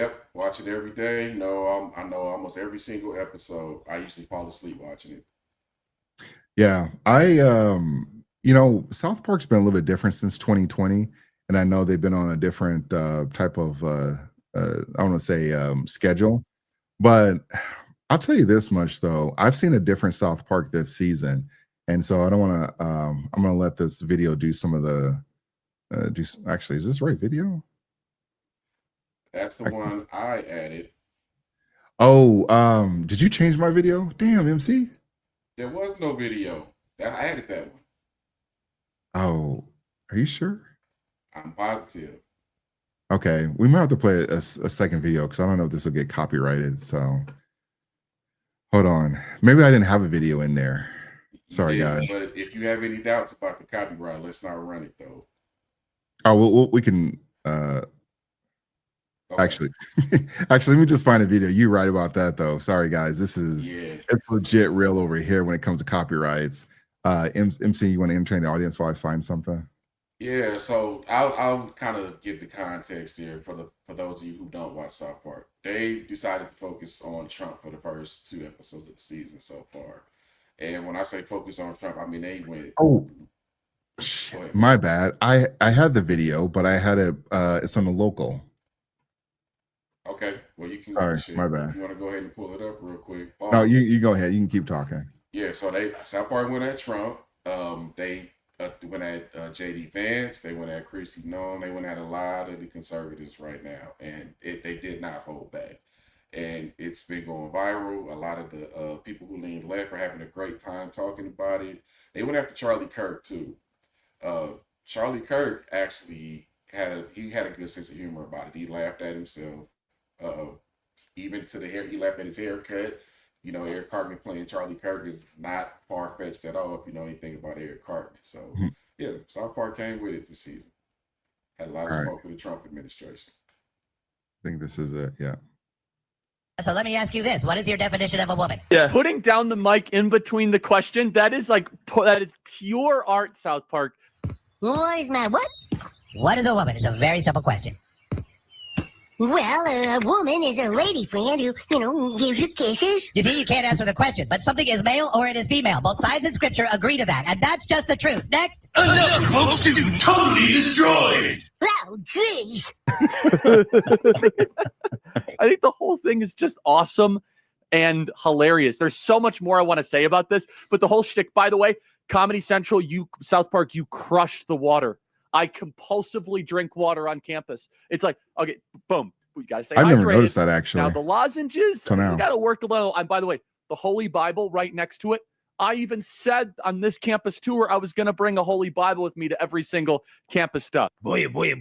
Yep, watch it every day. No, I know almost every single episode. I usually fall asleep watching it. Yeah, South Park's been a little bit different since 2020, and I know they've been on a different type of I want to say schedule, but I'll tell you this much though, I've seen a different South Park this season, and so I don't want to. I'm going to let this video do some of the actually, is this right video? That's the I, one I added. oh, did you change my video? Damn, MC. There was no video. I added that one. Oh, are you sure? I'm positive. Okay, we might have to play a second video because I don't know if this will get copyrighted. So hold on. Maybe I didn't have a video in there. You Sorry, didn't, guys. but if you have any doubts about the copyright, let's not run it though. Oh, we can. Okay. Actually, actually, let me just find a video. You're right about that, though. Sorry, guys. This is it's legit real over here when it comes to copyrights. MC, you want to entertain the audience while I find something? Yeah, so I'll kind of give the context here for those of you who don't watch South Park. They decided to focus on Trump for the first two episodes of the season so far. And when I say focus on Trump, I mean they went. Oh, Go ahead, my bro. bad. I had the video, but I had it. It's on the local. Okay, well you can Sorry, shit. my If bad. you want to go ahead and pull it up real quick. No, you go ahead. You can keep talking. Yeah, so they South Park went at Trump. They went at JD Vance. They went at Chrissy Nome. They went at a lot of the conservatives right now, and they did not hold back. And it's been going viral. A lot of the people who lean left are having a great time talking about it. They went after Charlie Kirk too. Uh, Charlie Kirk actually had a good sense of humor about it. He laughed at himself. Uh, Even to the hair, he laughed at his haircut. You know, Eric Cartman playing Charlie Kirk is not far fetched at all if you know anything about Eric Cartman. So, Mhm. yeah, South Park came with it this season. Had a lot of All right. smoke for the Trump administration. I think this is it. Yeah. So let me ask you this. What is your definition of a woman? Yeah. Putting down the mic in between the question, that is pure art, South Park. What is my what? What is a woman? It's a very simple question. Well, a woman is a lady friend who, gives you kisses. You see, you can't answer the question, but something is male or it is female. Both sides in scripture agree to that, and that's just the truth. Next. Another hoax to totally destroyed. Oh, jeez. I think the whole thing is just awesome and hilarious. There's so much more I want to say about this, but the whole shtick, by the way, Comedy Central, South Park, you crushed the water. I compulsively drink water on campus. It's like, okay, boom. We got to stay hydrated. I never noticed that, actually. Now, the lozenges, So now. you got to work a little. And by the way, the Holy Bible right next to it. I even said on this campus tour, I was going to bring a Holy Bible with me to every single campus stuff. Boy, boy.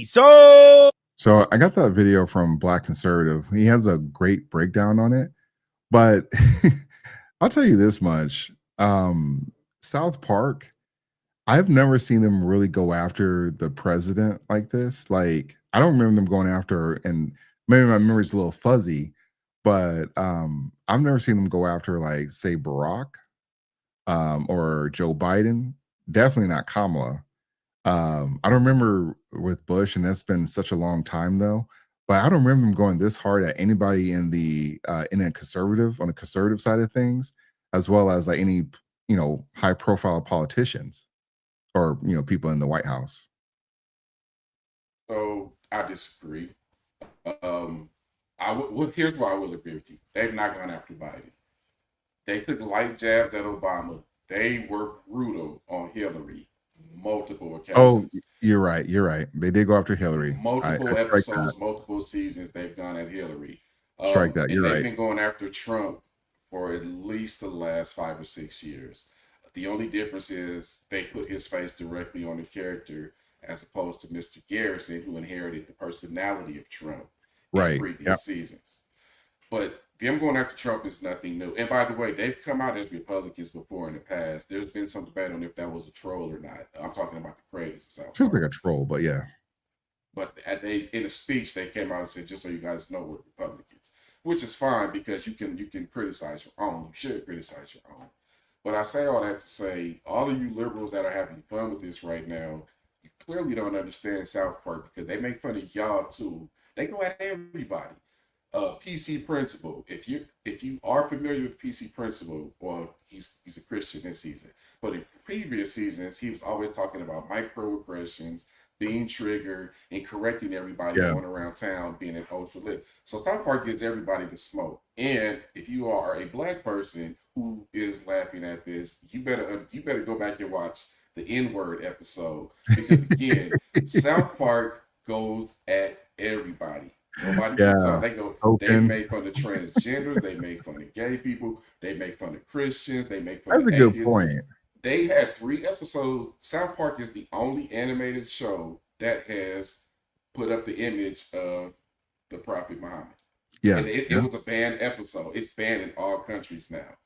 So I got that video from Black Conservative. He has a great breakdown on it. But I'll tell you this much. South Park, I've never seen them really go after the president like this. Like, I don't remember them going after, and maybe my memory's a little fuzzy, but I've never seen them go after, like, say, Barack or Joe Biden. Definitely not Kamala. I don't remember with Bush, and that's been such a long time though. But I don't remember them going this hard at anybody in a conservative, on the conservative side of things, as well as like any high profile politicians or people in the White House. So I disagree. Here's why I will agree with you. They've not gone after Biden. They took light jabs at Obama. They were brutal on Hillary multiple occasions. Oh, you're right. You're right. They did go after Hillary. Multiple I strike episodes, that. multiple seasons they've gone at Hillary. Strike that. You're and they've right. been going after Trump for at least the last 5 or 6 years. The only difference is they put his face directly on the character as opposed to Mr. Garrison, who inherited the personality of Trump in Right. previous seasons. But them going after Trump is nothing new. And by the way, they've come out as Republicans before in the past. There's been some debate on if that was a troll or not. I'm talking about the creators of South Feels Park. like a troll, but yeah. But in a speech, they came out and said, just so you guys know, we're Republicans, which is fine because you can criticize your own. You should criticize your own. But I say all that to say, all of you liberals that are having fun with this right now, you clearly don't understand South Park because they make fun of y'all too. They go at everybody. PC Principle. If you are familiar with PC Principle, well, he's a Christian this season, but in previous seasons he was always talking about microaggressions, being triggered, and correcting everybody Yeah. going around town being an ultra lit. So South Park gives everybody the smoke. And if you are a black person who is laughing at this, you better go back and watch the N-word episode, because again, South Park goes at everybody. Nobody gets on. They go. They Open. make fun of transgenders. They make fun of gay people. They make fun of Christians. They make fun That's of a good atheists. point. They had 3 episodes. South Park is the only animated show that has put up the image of the Prophet Muhammad. Yeah. And it was a banned episode. It's banned in all countries now.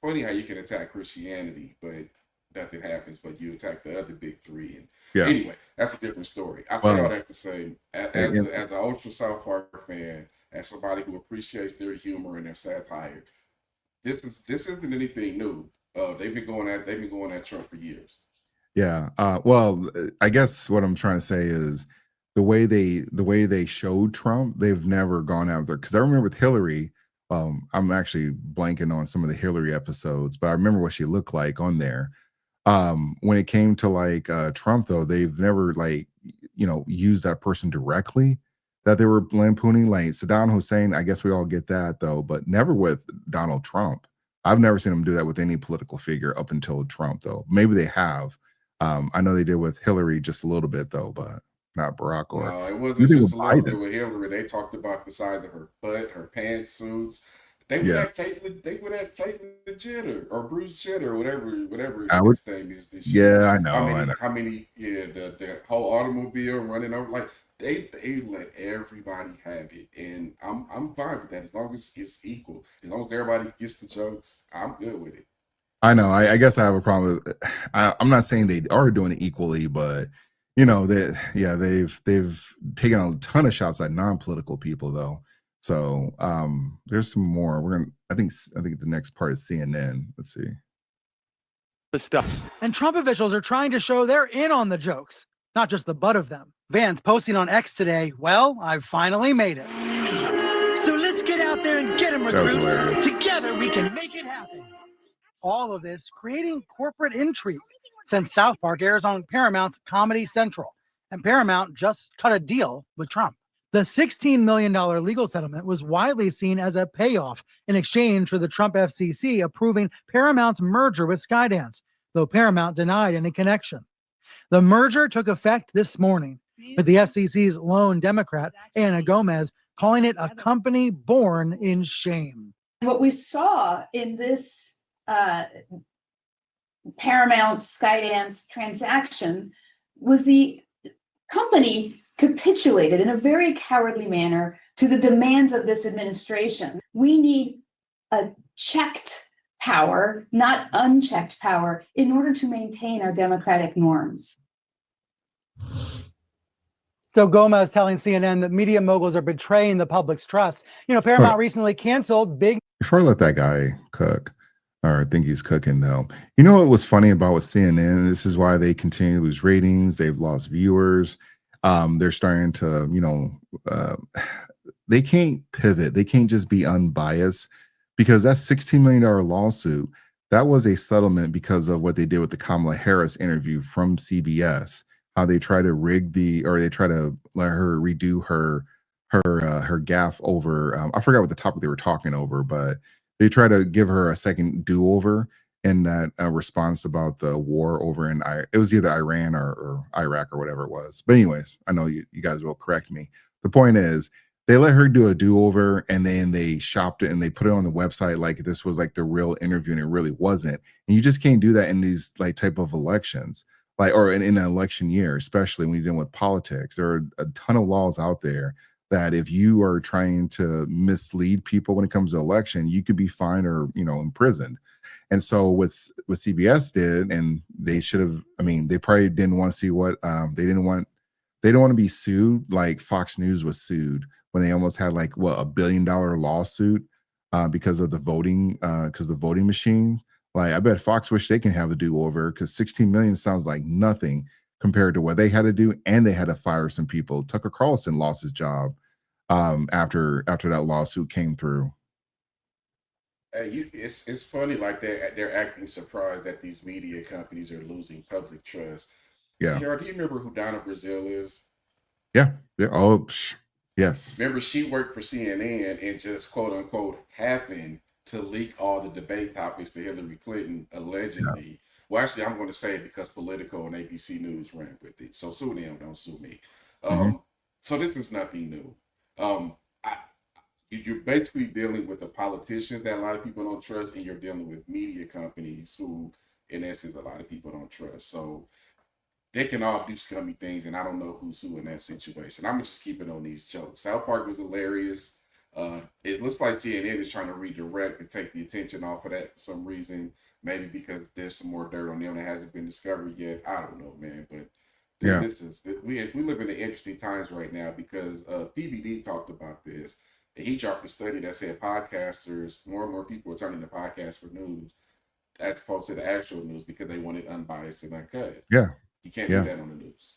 Funny how you can attack Christianity, but nothing happens, but you attack the other big 3. And anyway, that's a different story. I say all that to say, as an ultra South Park fan, as somebody who appreciates their humor and their satire, this isn't anything new. They've been going at Trump for years. Yeah. Well, I guess what I'm trying to say is the way they showed Trump, they've never gone out there. Because I remember with Hillary, I'm actually blanking on some of the Hillary episodes, but I remember what she looked like on there. When it came to like Trump, though, they've never used that person directly that they were lampooning. Like Saddam Hussein, I guess we all get that though, but never with Donald Trump. I've never seen them do that with any political figure up until Trump, though. Maybe they have. I know they did with Hillary just a little bit, though, but not Barack or. No, it wasn't just a little bit with Hillary. They talked about the size of her butt, her pantsuits. They would have Caitlyn Jenner or Bruce Jenner, whatever his name is this year. Yeah, I know. How many? Yeah, the whole automobile running over, like they let everybody have it, and I'm fine with that as long as it's equal. As long as everybody gets the jokes, I'm good with it. I know. I guess I have a problem with. I'm not saying they are doing it equally, but they've taken a ton of shots at non-political people though. So there's some more. I think the next part is CNN. Let's see. The stuff. And Trump officials are trying to show they're in on the jokes, not just the butt of them. Vance posting on X today, well, I've finally made it. So let's get out there and get him, recruits. Together we can make it happen. All of this creating corporate intrigue since South Park airs on Paramount's Comedy Central, and Paramount just cut a deal with Trump. The $16 million legal settlement was widely seen as a payoff in exchange for the Trump FCC approving Paramount's merger with Skydance, though Paramount denied any connection. The merger took effect this morning, with the FCC's lone Democrat, Ana Gomez, calling it a company born in shame. What we saw in this Paramount Skydance transaction was the company capitulated in a very cowardly manner to the demands of this administration. We need a checked power, not unchecked power, in order to maintain our democratic norms. So Gomez telling CNN that media moguls are betraying the public's trust. Paramount recently canceled big. Before I let that guy cook, or I think he's cooking though. You know what was funny about with CNN? This is why they continue to lose ratings. They've lost viewers. They're starting to, they can't pivot. They can't just be unbiased, because that $16 million lawsuit, that was a settlement because of what they did with the Kamala Harris interview from CBS, how they try to rig they try to let her redo her gaffe over. I forgot what the topic they were talking over, but they try to give her a second do-over in that response about the war over in it was either Iran or Iraq or whatever it was. But anyways, I know you guys will correct me. The point is, they let her do a do-over, and then they shopped it and they put it on the website like this was like the real interview, and it really wasn't. And you just can't do that in these like type of elections, or in an election year, especially when you're dealing with politics. There are a ton of laws out there that if you are trying to mislead people when it comes to election, you could be fined or imprisoned. And so what CBS did, and they should have, they probably didn't want to see what they don't want to be sued like Fox News was sued when they almost had like $1 billion lawsuit because of the voting machines. Like, I bet Fox wish they can have a do-over, because 16 million sounds like nothing compared to what they had to do, and they had to fire some people. Tucker Carlson lost his job after that lawsuit came through. It's funny, like they're acting surprised that these media companies are losing public trust. Yeah. Sierra, do you remember who Donna Brazile is? Yeah. Oh, yes. Remember, she worked for CNN and just quote unquote happened to leak all the debate topics to Hillary Clinton allegedly. Yeah. Well, actually, I'm going to say it because Politico and ABC News ran with it. So sue them, don't sue me. So this is nothing new. You're basically dealing with the politicians that a lot of people don't trust, and you're dealing with media companies who, in essence, a lot of people don't trust. So they can all do scummy things, and I don't know who's who in that situation. I'm just keeping on these jokes. South Park was hilarious. It looks like CNN is trying to redirect and take the attention off of that for some reason. Maybe because there's some more dirt on them that hasn't been discovered yet. I don't know, man. But we live in interesting times right now because PBD talked about this. And he dropped a study that said podcasters, more and more people are turning to podcasts for news as opposed to the actual news because they want it unbiased and uncut. Yeah. You can't do that on the news.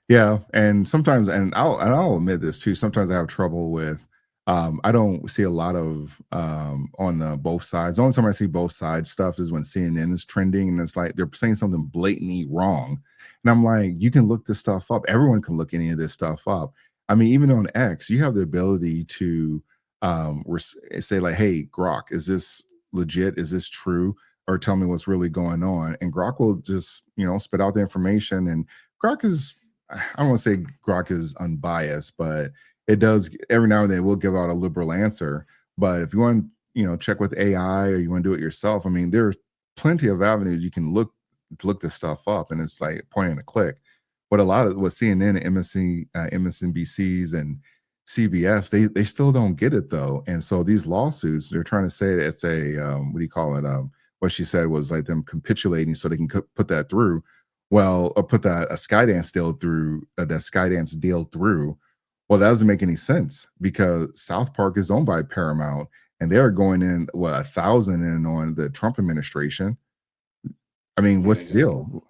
Yeah. And sometimes, and I'll admit this too, sometimes I have trouble with, I don't see a lot of on the both sides. The only time I see both sides stuff is when CNN is trending and it's like they're saying something blatantly wrong. And I'm like, you can look this stuff up. Everyone can look any of this stuff up. I mean, even on X, you have the ability to say like, hey, Grok, is this legit? Is this true? Or tell me what's really going on. And Grok will just, spit out the information. And Grok is, I don't want to say Grok is unbiased, but it does every now and then will give out a liberal answer. But if you want, check with AI or you want to do it yourself, I mean, there's plenty of avenues you can look this stuff up, and it's like point and a click. But a lot of what CNN and MSNBCs and CBS, they still don't get it though. And so these lawsuits, they're trying to say it's a what do you call it? What she said was like them capitulating so they can put that through. Well, or put a Skydance deal through Well, that doesn't make any sense because South Park is owned by Paramount, and they're going in 1,000 in on the Trump administration. I mean, what's the deal?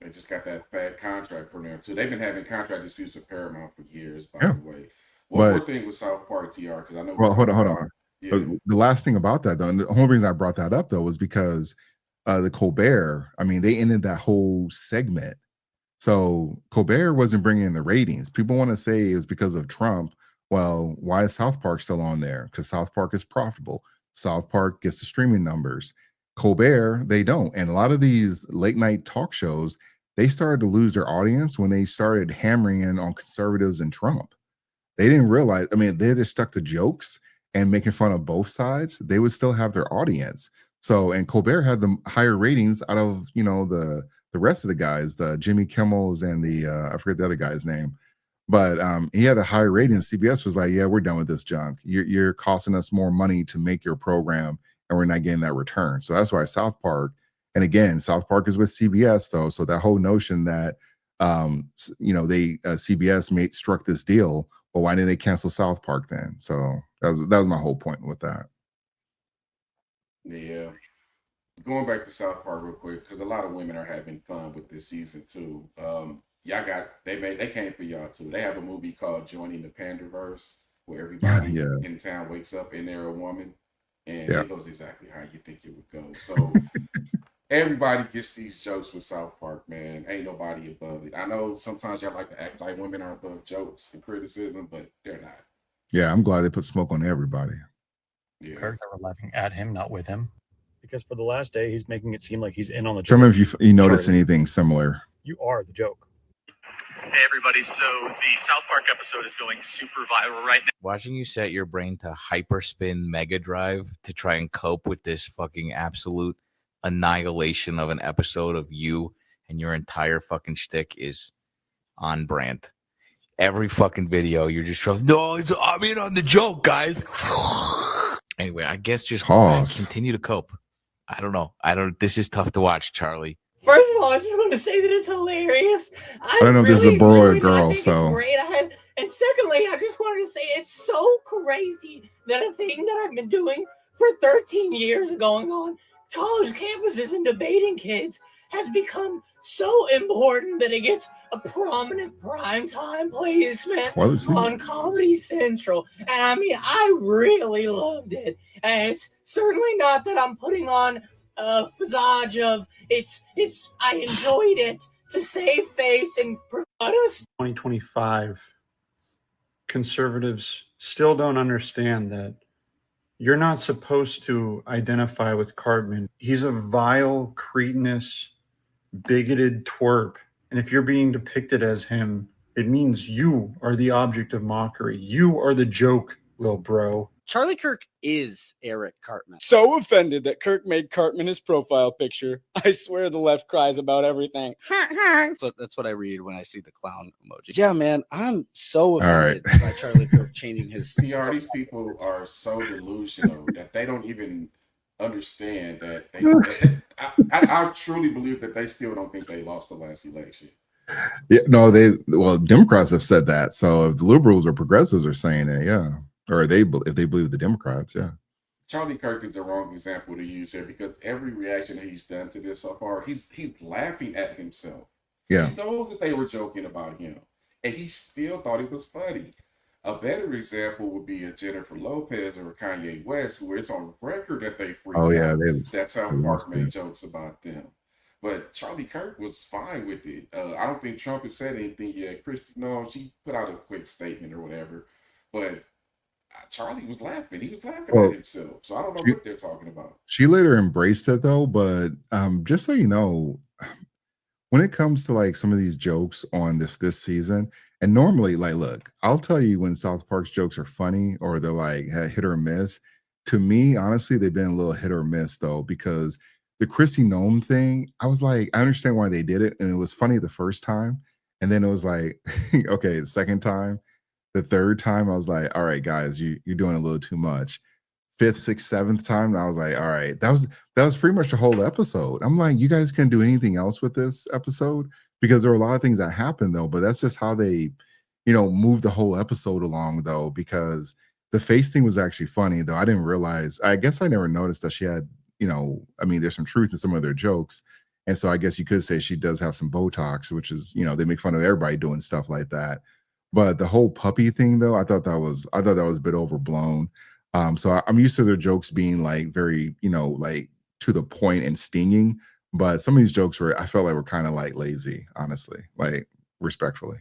They just got that bad contract from there too. They've been having contract disputes with Paramount for years, by the way. One more thing with South Park, TR, because I know. Well, hold on. Yeah. The last thing about that, though, and the whole reason I brought that up, though, was because the Colbert. I mean, they ended that whole segment. So Colbert wasn't bringing in the ratings. People want to say it was because of Trump. Well, why is South Park still on there? Because South Park is profitable. South Park gets the streaming numbers. Colbert, they don't. And a lot of these late night talk shows, they started to lose their audience when they started hammering in on conservatives and Trump. They didn't realize, I mean, they just stuck to jokes and making fun of both sides. They would still have their audience. So, and Colbert had the higher ratings out of, the rest of the guys, the Jimmy Kimmels and the, I forget the other guy's name. But he had a high rating. CBS was like, yeah, we're done with this junk. You're costing us more money to make your program, and we're not getting that return. So that's why South Park, and again, South Park is with CBS though. So that whole notion that, CBS struck this deal, well, why didn't they cancel South Park then? So that was my whole point with that. Yeah. Going back to South Park real quick, because a lot of women are having fun with this season too. They came for y'all too. They have a movie called Joining the Panderverse, where everybody in town wakes up and they're a woman, and it goes exactly how you think it would go. So everybody gets these jokes with South Park, man. Ain't nobody above it. I know sometimes y'all like to act like women are above jokes and criticism, but they're not. Yeah, I'm glad they put smoke on everybody. Yeah. Kirk, they were laughing at him, not with him. Because for the last day, he's making it seem like he's in on the joke. Tell me if you notice anything similar. You are the joke. Hey, everybody. So the South Park episode is going super viral right now. Watching you set your brain to hyperspin mega drive to try and cope with this fucking absolute annihilation of an episode of you and your entire fucking shtick is on brand. Every fucking video, you're just trying, I'm in on the joke, guys. Anyway, I guess just continue to cope. I don't know. This is tough to watch, Charlie. First of all, I just want to say that it's hilarious. I don't know if this is a boy or a girl, so. It's great. And secondly, I just wanted to say it's so crazy that a thing that I've been doing for 13 years going on college campuses and debating kids has become so important that it gets a prominent primetime placement Toilet seat? on Comedy Central. And I mean, I really loved it. And it's certainly not that I'm putting on a visage of I enjoyed it to save face and provide us. 2025, conservatives still don't understand that you're not supposed to identify with Cartman. He's a vile, cretinous, bigoted twerp. And if you're being depicted as him, it means you are the object of mockery. You are the joke, little bro. Charlie Kirk is Eric Cartman. So offended that Kirk made Cartman his profile picture. I swear the left cries about everything. So that's what I read when I see the clown emoji. Yeah, man, I'm so offended by Charlie Kirk changing his. PR, these people are so delusional that they don't even understand that I truly believe that they still don't think they lost the last election. Yeah, no, Democrats have said that. So if the liberals or progressives are saying it, yeah. Or if they believe the Democrats, yeah. Charlie Kirk is the wrong example to use here because every reaction that he's done to this so far, he's laughing at himself. Yeah. He knows that they were joking about him, and he still thought it was funny. A better example would be a Jennifer Lopez or a Kanye West, who it's on record that they freaked out that South Park made jokes about them. But Charlie Kirk was fine with it. I don't think Trump has said anything yet. She put out a quick statement or whatever, but Charlie was laughing. He was laughing at himself. So I don't know what they're talking about. She later embraced it though, but just so you know, when it comes to like some of these jokes on this season, and normally, like, look, I'll tell you when South Park's jokes are funny or they're like hit or miss. To me, honestly, they've been a little hit or miss though, because the Chrissy Nome thing, I was like, I understand why they did it, and it was funny the first time, and then it was like, okay, the second time. The third time, I was like, all right, guys, you're doing a little too much. Fifth, sixth, seventh time, I was like, all right, that was pretty much the whole episode. I'm like, you guys can't do anything else with this episode because there were a lot of things that happened though, but that's just how they, moved the whole episode along though, because the face thing was actually funny though. I didn't realize, I guess I never noticed that she had, there's some truth in some of their jokes. And so I guess you could say she does have some Botox, which is, they make fun of everybody doing stuff like that. But the whole puppy thing, though, I thought that was a bit overblown. So I'm used to their jokes being like very, like to the point and stinging. But some of these jokes I felt like were kind of like lazy, honestly, like respectfully.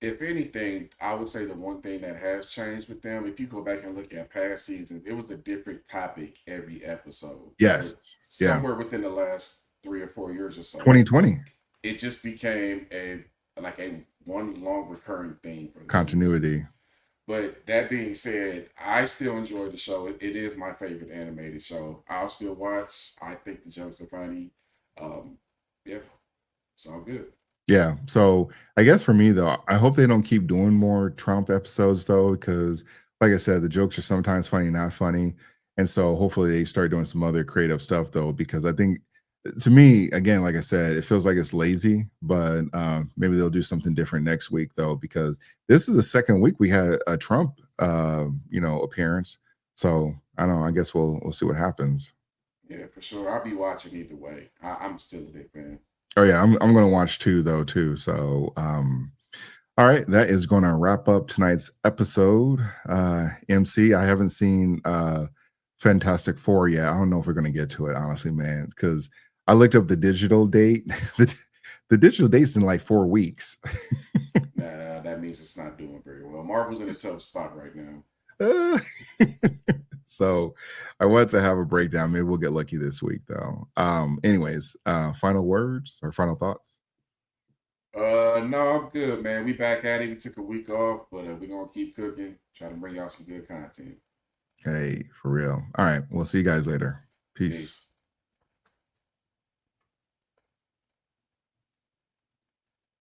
If anything, I would say the one thing that has changed with them, if you go back and look at past seasons, it was a different topic every episode. Yes. Somewhere within the last 3 or 4 years or so. 2020. It just became a one long recurring theme for continuity. Season. But that being said, I still enjoy the show. It is my favorite animated show. I'll still watch. I think the jokes are funny. Yeah, it's all good. Yeah. So I guess for me though, I hope they don't keep doing more Trump episodes though, because like I said, the jokes are sometimes funny, not funny. And so hopefully they start doing some other creative stuff though, because I think to me, again, like I said, it feels like it's lazy, but maybe they'll do something different next week though, because this is the second week we had a Trump, appearance. So I don't know. I guess we'll see what happens. Yeah, for sure. I'll be watching either way. I'm still a big fan. Oh yeah, I'm going to watch too. So, all right, that is going to wrap up tonight's episode. MC, I haven't seen Fantastic Four yet. I don't know if we're going to get to it, honestly, man, because I looked up the digital date. The digital date's in like 4 weeks. Nah, that means it's not doing very well. Marvel's in a tough spot right now. So I wanted to have a breakdown. Maybe we'll get lucky this week, though. Anyways, final words or final thoughts? No, I'm good, man. We back at it. We took a week off, but we're going to keep cooking, try to bring y'all some good content. Hey, for real. All right. We'll see you guys later. Peace.